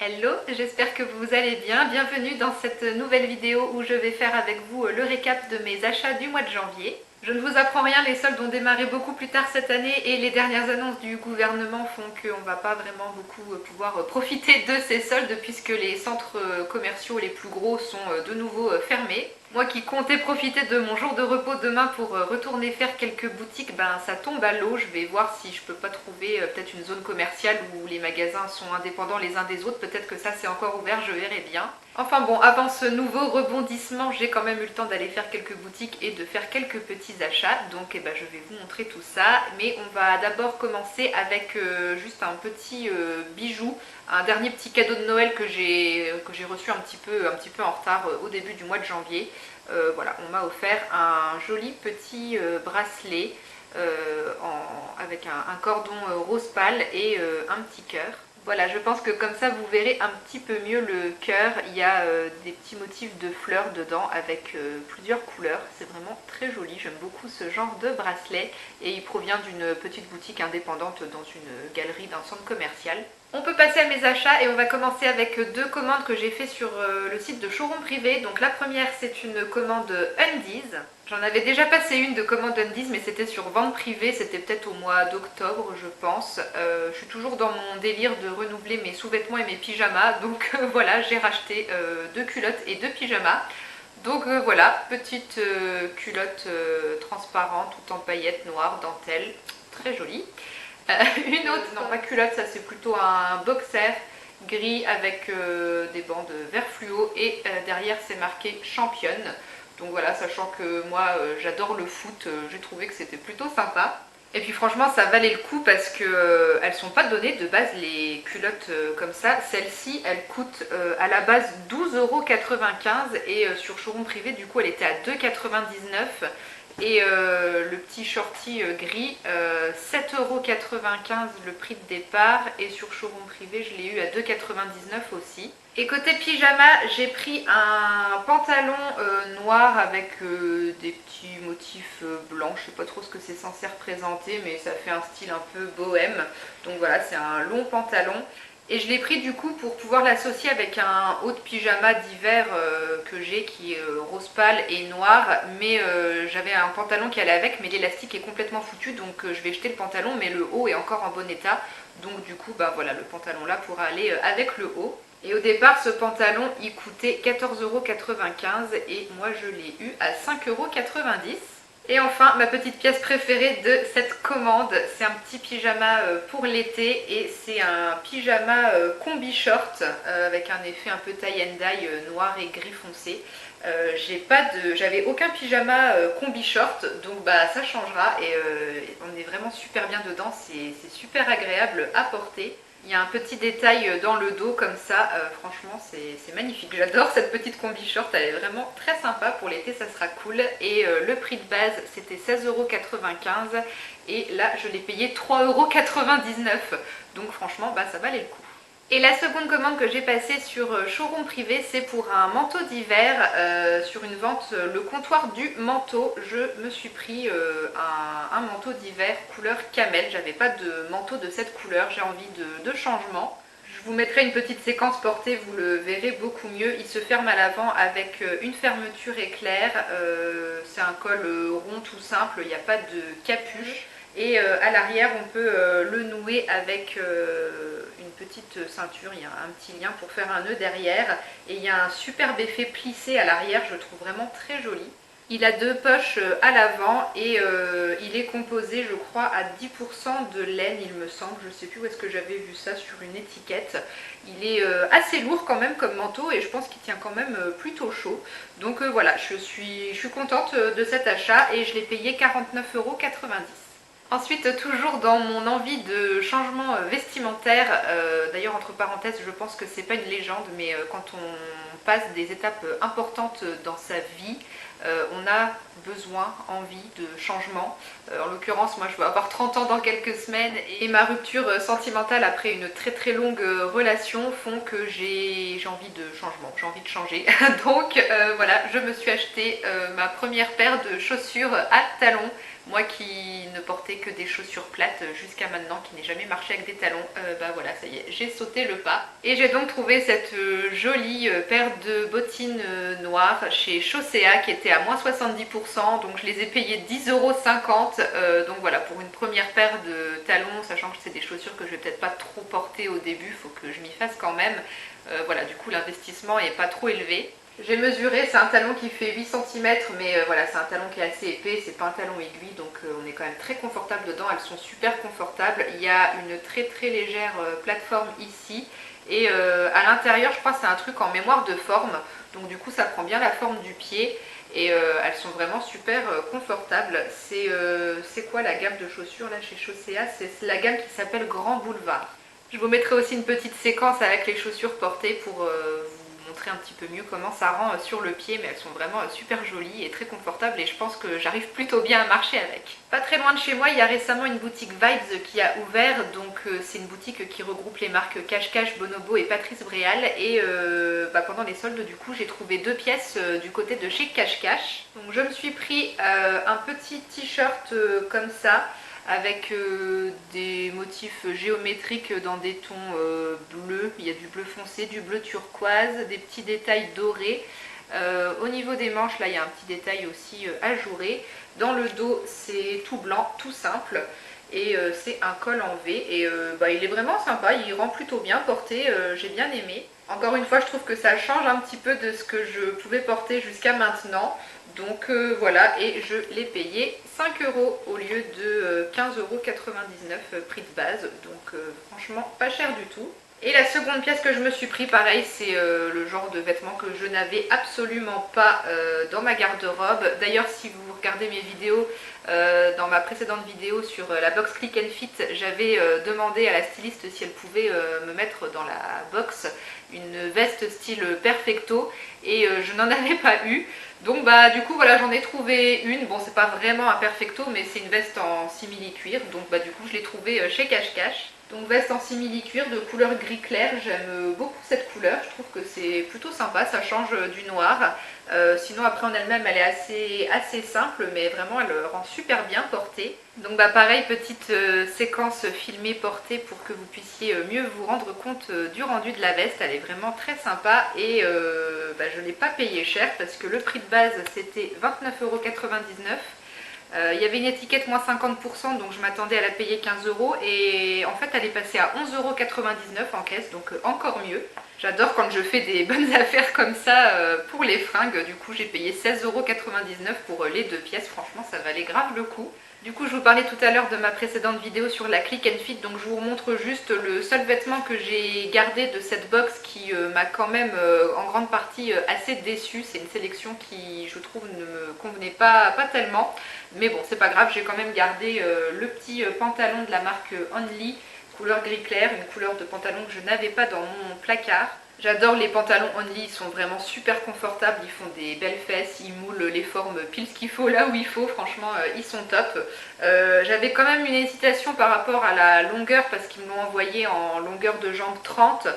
Hello, j'espère que vous allez bien. Bienvenue dans cette nouvelle vidéo où je vais faire avec vous le récap de mes achats du mois de janvier. Je ne vous apprends rien, les soldes ont démarré beaucoup plus tard cette année et les dernières annonces du gouvernement font qu'on ne va pas vraiment beaucoup pouvoir profiter de ces soldes puisque les centres commerciaux les plus gros sont de nouveau fermés. Moi qui comptais profiter de mon jour de repos demain pour retourner faire quelques boutiques, ben ça tombe à l'eau. Je vais voir si je peux pas trouver peut-être une zone commerciale où les magasins sont indépendants les uns des autres. Peut-être que ça c'est encore ouvert, je verrai bien. Enfin bon, avant ce nouveau rebondissement, j'ai quand même eu le temps d'aller faire quelques boutiques et de faire quelques petits achats. Donc je vais vous montrer tout ça. Mais on va d'abord commencer avec juste un petit bijou. Un dernier petit cadeau de Noël que j'ai reçu un petit peu en retard au début du mois de janvier. Voilà, on m'a offert un joli petit bracelet avec un cordon rose pâle et un petit cœur. Voilà, je pense que comme ça vous verrez un petit peu mieux le cœur. Il y a des petits motifs de fleurs dedans avec plusieurs couleurs. C'est vraiment très joli, j'aime beaucoup ce genre de bracelet. Et il provient d'une petite boutique indépendante dans une galerie d'un centre commercial. On peut passer à mes achats et on va commencer avec deux commandes que j'ai fait sur le site de Showroom Privé. Donc la première c'est une commande Undies. J'en avais déjà passé une de commande Undies mais c'était sur vente privée, c'était peut-être au mois d'octobre je pense. Je suis toujours dans mon délire de renouveler mes sous-vêtements et mes pyjamas. Donc voilà, j'ai racheté deux culottes et deux pyjamas. Donc voilà, petite culotte transparente tout en paillettes noires, dentelle, très jolie. Une autre, non pas culotte, ça c'est plutôt un boxer gris avec des bandes vert fluo et derrière c'est marqué championne. Donc voilà, sachant que moi j'adore le foot, j'ai trouvé que c'était plutôt sympa. Et puis franchement ça valait le coup parce que elles sont pas données de base les culottes comme ça. Celle-ci elle coûte à la base 12,95 € et sur Showroom Privé du coup elle était à 2,99 €. Et le petit shorty gris, 7,95 € le prix de départ. Et sur Showroom Privé, je l'ai eu à 2,99 € aussi. Et côté pyjama, j'ai pris un pantalon noir avec des petits motifs blancs. Je sais pas trop ce que c'est censé représenter, mais ça fait un style un peu bohème. Donc voilà, c'est un long pantalon. Et je l'ai pris du coup pour pouvoir l'associer avec un haut de pyjama d'hiver que j'ai qui est rose pâle et noir. Mais j'avais un pantalon qui allait avec mais l'élastique est complètement foutu donc je vais jeter le pantalon mais le haut est encore en bon état. Donc du coup bah voilà, le pantalon là pourra aller avec le haut. Et au départ ce pantalon il coûtait 14,95 € et moi je l'ai eu à 5,90 €. Et enfin, ma petite pièce préférée de cette commande, c'est un petit pyjama pour l'été et c'est un pyjama combi short avec un effet un peu tie and dye noir et gris foncé. J'avais aucun pyjama combi short, donc bah ça changera et on est vraiment super bien dedans, c'est super agréable à porter. Il y a un petit détail dans le dos comme ça, franchement c'est magnifique. J'adore cette petite combi short, elle est vraiment très sympa pour l'été, ça sera cool. Et le prix de base c'était 16,95 € et là je l'ai payé 3,99 €. Donc franchement bah, ça valait le coup. Et la seconde commande que j'ai passée sur Showroom Privé, c'est pour un manteau d'hiver sur une vente Le Comptoir du Manteau. Je me suis pris un manteau d'hiver couleur camel. J'avais pas de manteau de cette couleur, j'ai envie de changement. Je vous mettrai une petite séquence portée, vous le verrez beaucoup mieux. Il se ferme à l'avant avec une fermeture éclair. C'est un col rond tout simple, il n'y a pas de capuche. Et à l'arrière, on peut le nouer avec une petite ceinture. Il y a un petit lien pour faire un nœud derrière. Et il y a un superbe effet plissé à l'arrière, je le trouve vraiment très joli. Il a deux poches à l'avant et il est composé, je crois, à 10% de laine, il me semble. Je ne sais plus où est-ce que j'avais vu ça sur une étiquette. Il est assez lourd quand même comme manteau et je pense qu'il tient quand même plutôt chaud. Donc voilà, je suis contente de cet achat et je l'ai payé 49,90 €. Ensuite, toujours dans mon envie de changement vestimentaire, d'ailleurs entre parenthèses, je pense que c'est pas une légende, mais quand on passe des étapes importantes dans sa vie, on a besoin, envie de changement. En l'occurrence, moi je vais avoir 30 ans dans quelques semaines et ma rupture sentimentale après une très très longue relation font que j'ai envie de changement, j'ai envie de changer. Donc voilà, je me suis acheté ma première paire de chaussures à talons Moi qui ne portais que des chaussures plates jusqu'à maintenant, qui n'ai jamais marché avec des talons, bah voilà, ça y est, j'ai sauté le pas. Et j'ai donc trouvé cette jolie paire de bottines noires chez Chaussea qui était à moins 70%, donc je les ai payées 10,50 €. Donc voilà, pour une première paire de talons, sachant que c'est des chaussures que je vais peut-être pas trop porter au début, faut que je m'y fasse quand même. Voilà, du coup l'investissement est pas trop élevé. J'ai mesuré, c'est un talon qui fait 8 cm, mais voilà, c'est un talon qui est assez épais, c'est pas un talon aiguille, donc on est quand même très confortable dedans, elles sont super confortables. Il y a une très légère plateforme ici, et à l'intérieur, je crois que c'est un truc en mémoire de forme, donc du coup ça prend bien la forme du pied, et elles sont vraiment super confortables. C'est quoi la gamme de chaussures là chez Chaussea? C'est la gamme qui s'appelle Grand Boulevard. Je vous mettrai aussi une petite séquence avec les chaussures portées pour vous montrer un petit peu mieux comment ça rend sur le pied, mais elles sont vraiment super jolies et très confortables et je pense que j'arrive plutôt bien à marcher avec. Pas très loin de chez moi, il y a récemment une boutique Vibes qui a ouvert, donc c'est une boutique qui regroupe les marques Cache Cache, Bonobo et Patrice Bréal, et pendant les soldes du coup j'ai trouvé 2 pièces du côté de chez Cache Cache. Donc je me suis pris un petit t-shirt comme ça, avec des motifs géométriques dans des tons bleus. Il y a du bleu foncé, du bleu turquoise, des petits détails dorés. Au niveau des manches, là, il y a un petit détail aussi ajouré. Dans le dos, c'est tout blanc, tout simple. Et c'est un col en V. Et il est vraiment sympa, il rend plutôt bien porté, j'ai bien aimé. Encore une fois, je trouve que ça change un petit peu de ce que je pouvais porter jusqu'à maintenant. Donc voilà, et je l'ai payé 5 € au lieu de 15,99 € prix de base. Donc franchement, pas cher du tout. Et la seconde pièce que je me suis pris, pareil, c'est le genre de vêtements que je n'avais absolument pas dans ma garde-robe. D'ailleurs, si vous regardez mes vidéos, dans ma précédente vidéo sur la box Click and Fit, j'avais demandé à la styliste si elle pouvait me mettre dans la box une veste style perfecto et je n'en avais pas eu. Donc du coup voilà, j'en ai trouvé une. Bon, c'est pas vraiment un perfecto, mais c'est une veste en simili-cuir. Donc du coup je l'ai trouvée chez Cache Cache. Donc veste en simili-cuir de couleur gris clair, j'aime beaucoup cette couleur, je trouve que c'est plutôt sympa, ça change du noir. Sinon après en elle-même elle est assez simple, mais vraiment elle rend super bien portée. Donc pareil, petite séquence filmée portée pour que vous puissiez mieux vous rendre compte du rendu de la veste. Elle est vraiment très sympa et je ne l'ai pas payé cher parce que le prix de base c'était 29,99 €. Il y avait une étiquette moins 50%, donc je m'attendais à la payer 15 € et en fait elle est passée à 11,99 € en caisse, donc encore mieux. J'adore quand je fais des bonnes affaires comme ça pour les fringues. Du coup j'ai payé 16,99 € pour les 2 pièces, franchement ça valait grave le coup. Du coup je vous parlais tout à l'heure de ma précédente vidéo sur la Click and Fit, donc je vous montre juste le seul vêtement que j'ai gardé de cette box qui m'a quand même en grande partie assez déçue. C'est une sélection qui je trouve ne me convenait pas tellement, mais bon c'est pas grave, j'ai quand même gardé le petit pantalon de la marque Only, couleur gris clair, une couleur de pantalon que je n'avais pas dans mon placard. J'adore les pantalons Only, ils sont vraiment super confortables, ils font des belles fesses, ils moulent les formes pile ce qu'il faut là où il faut, franchement ils sont top. J'avais quand même une hésitation par rapport à la longueur parce qu'ils me l'ont envoyé en longueur de jambe 30.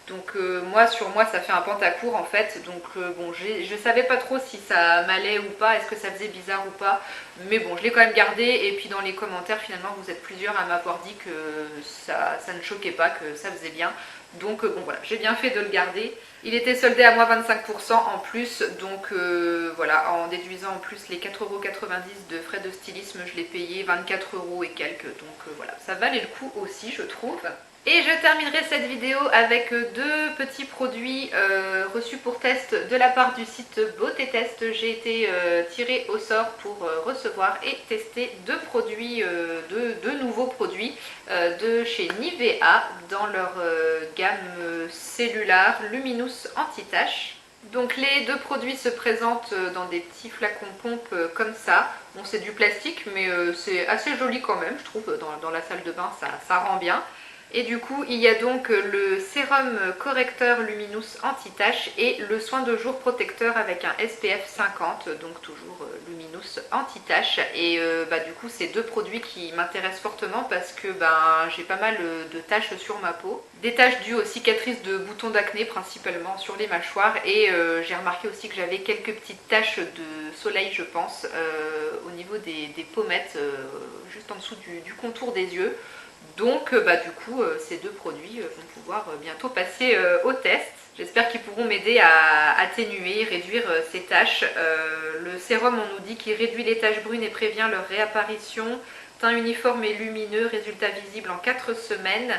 Donc moi sur moi ça fait un pantacourt en fait, donc bon je savais pas trop si ça m'allait ou pas, est-ce que ça faisait bizarre ou pas, mais bon je l'ai quand même gardé et puis dans les commentaires finalement vous êtes plusieurs à m'avoir dit que ça ne choquait pas, que ça faisait bien. Donc bon voilà, j'ai bien fait de le garder. Il était soldé à moins 25% en plus, donc voilà, en déduisant en plus les 4,90 € de frais de stylisme, je l'ai payé 24 € et quelques, donc voilà, ça valait le coup aussi je trouve. Et je terminerai cette vidéo avec 2 petits produits reçus pour test de la part du site Beauté Test. J'ai été tirée au sort pour recevoir et tester 2 produits, deux nouveaux produits de chez Nivea dans leur gamme Cellular Luminous Anti-Tache. Donc les 2 produits se présentent dans des petits flacons pompe comme ça. Bon c'est du plastique mais c'est assez joli quand même je trouve, dans la salle de bain ça rend bien. Et du coup, il y a donc le sérum correcteur Luminous anti-tache et le soin de jour protecteur avec un SPF 50, donc toujours Luminous anti-tache. Et du coup, c'est deux produits qui m'intéressent fortement parce que j'ai pas mal de taches sur ma peau. Des taches dues aux cicatrices de boutons d'acné, principalement sur les mâchoires. Et j'ai remarqué aussi que j'avais quelques petites taches de soleil, je pense, au niveau des pommettes, juste en dessous du contour des yeux. Donc du coup ces deux produits vont pouvoir bientôt passer au test. J'espère qu'ils pourront m'aider à atténuer, réduire ces taches. Le sérum, on nous dit qu'il réduit les taches brunes et prévient leur réapparition. Teint uniforme et lumineux, résultat visible en 4 semaines.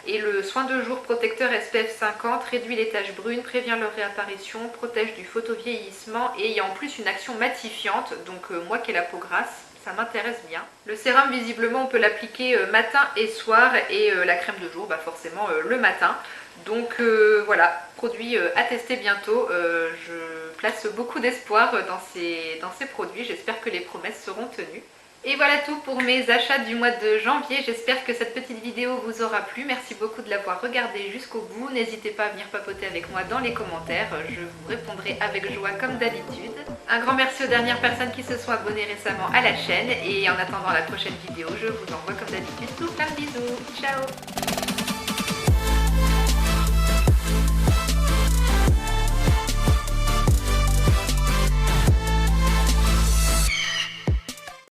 Et le soin de jour protecteur SPF 50 réduit les taches brunes, prévient leur réapparition, protège du photovieillissement et il y a en plus une action matifiante. Donc moi qui ai la peau grasse, ça m'intéresse bien. Le sérum, visiblement, on peut l'appliquer matin et soir et la crème de jour, forcément le matin. Donc voilà, produit à tester bientôt. Je place beaucoup d'espoir dans ces produits. J'espère que les promesses seront tenues. Et voilà tout pour mes achats du mois de janvier. J'espère que cette petite vidéo vous aura plu. Merci beaucoup de l'avoir regardée jusqu'au bout. N'hésitez pas à venir papoter avec moi dans les commentaires. Je vous répondrai avec joie comme d'habitude. Un grand merci aux dernières personnes qui se sont abonnées récemment à la chaîne. Et en attendant la prochaine vidéo, je vous envoie comme d'habitude tout plein de bisous. Ciao!